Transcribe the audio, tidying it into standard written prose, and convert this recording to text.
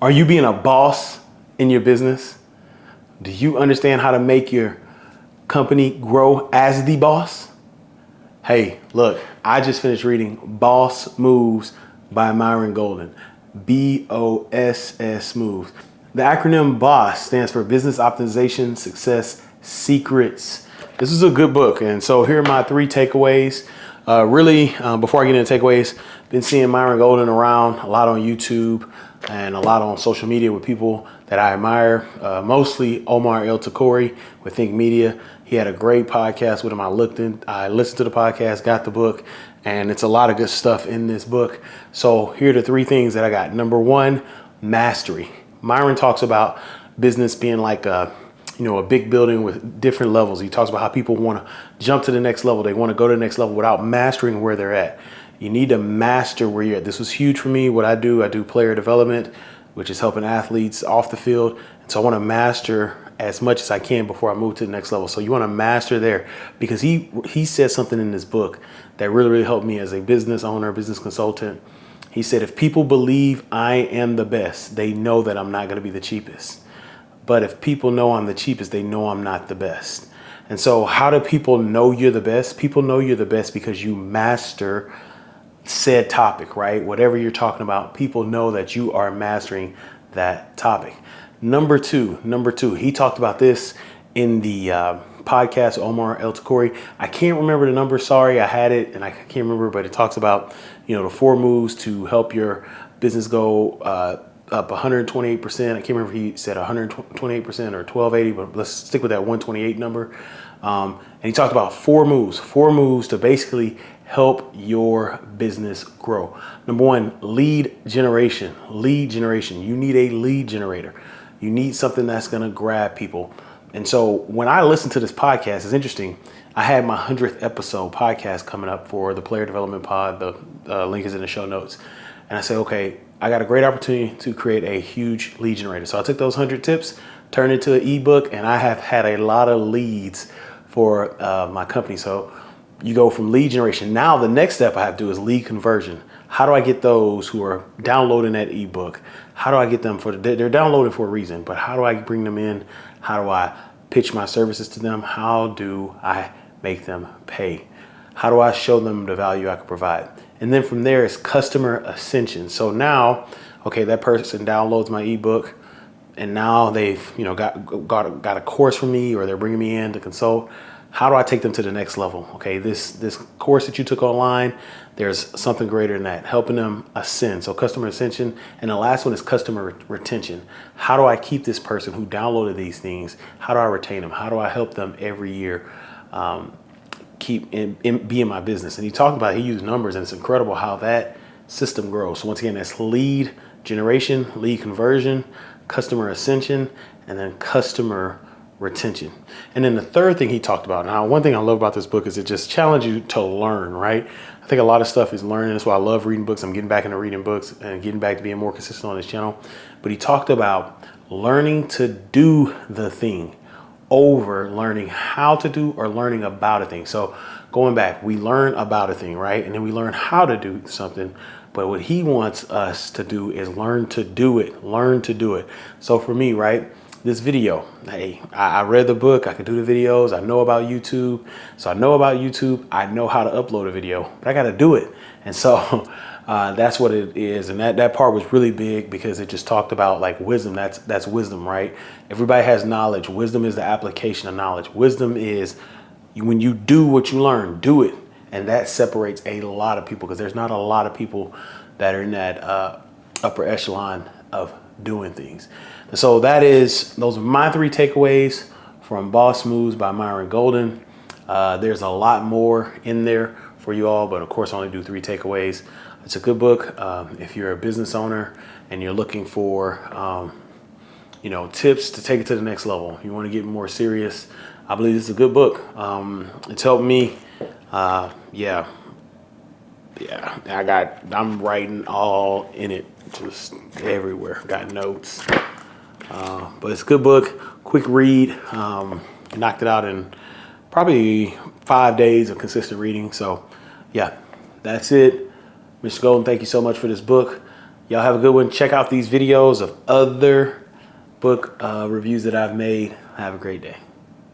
Are you being a boss in your business? Do you understand how to make your company grow as the boss? Hey, look, I just finished reading Boss Moves by Myron Golden. B.O.S.S. Moves. The acronym B.O.S. stands for Business Optimization Success Secrets. This is a good book. And so here are my 3 takeaways. Before I get into takeaways, been seeing Myron Golden around a lot on YouTube and a lot on social media with people that I admire, mostly Omar El Takori with Think Media. He had a great podcast with him. I listened to the podcast, got the book, and it's a lot of good stuff in this book. So here are the 3 things that I got. Number 1, mastery. Myron talks about business being like a big building with different levels. He talks about how people want to jump to the next level. They want to go to the next level without mastering where they're at. You need to master where you're at. This was huge for me. What I do player development, which is helping athletes off the field. And so I want to master as much as I can before I move to the next level. So you want to master there, because he said something in this book that really helped me as a business owner, business consultant. He said, if people believe I am the best, they know that I'm not going to be the cheapest. But if people know I'm the cheapest, they know I'm not the best. And so how do people know you're the best? People know you're the best because you master said topic, right? Whatever you're talking about, people know that you are mastering that topic. Number two, he talked about this in the podcast, Omar El Takori. I can't remember the number. Sorry, I had it and I can't remember, but it talks about, the 4 moves to help your business go up 128%. I can't remember if he said 128% or 1280, but let's stick with that 128 number. And he talked about 4 moves to basically help your business grow. Number 1, lead generation. You need a lead generator. You need something that's going to grab people. And so when I listen to this podcast, it's interesting. I had my 100th episode podcast coming up for the Player Development Pod. The link is in the show notes. And I said, okay, I got a great opportunity to create a huge lead generator. So I took those 100 tips, turned it into an ebook, and I have had a lot of leads for my company. So you go from lead generation. Now the next step I have to do is lead conversion. How do I get those who are downloading that ebook? How do I get them they're downloading for a reason, but how do I bring them in? How do I pitch my services to them? How do I make them pay? How do I show them the value I can provide? And then from there is customer ascension. So now, okay, that person downloads my ebook and now they've, got a course from me, or they're bringing me in to consult. How do I take them to the next level? Okay, this course that you took online, there's something greater than that, helping them ascend. So customer ascension. And the last one is customer retention. How do I keep this person who downloaded these things? How do I retain them? How do I help them every year be in my business? And he used numbers, and it's incredible how that system grows. So once again, that's lead generation, lead conversion, customer ascension, and then customer retention. And then the third thing he talked about, now one thing I love about this book is it just challenges you to learn, right? I think a lot of stuff is learning. That's why I love reading books. I'm getting back into reading books and getting back to being more consistent on this channel. But he talked about learning to do the thing over learning how to do or learning about a thing. So going back, we learn about a thing, right? And then we learn how to do something. But what he wants us to do is learn to do it. So for me, right, this video, hey, I read the book, I can do the videos, I know about YouTube. So I know about YouTube, I know how to upload a video, but I got to do it. And so that's what it is. And that part was really big because it just talked about like wisdom. That's wisdom, right? Everybody has knowledge. Wisdom is the application of knowledge. Wisdom is when you do what you learn, do it. And that separates a lot of people, because there's not a lot of people that are in that upper echelon of doing things. And so those are my 3 takeaways from Boss Moves by Myron Golden. There's a lot more in there for you all, but of course I only do 3 takeaways. It's a good book. If you're a business owner and you're looking for tips to take it to the next level, you want to get more serious, I believe this is a good book. It's helped me. I'm writing all in it, just everywhere. Got notes. But it's a good book, quick read. Knocked it out in probably 5 days of consistent reading. So yeah, that's it. Mr. Golden, thank you so much for this book. Y'all have a good one. Check out these videos of other book reviews that I've made. Have a great day.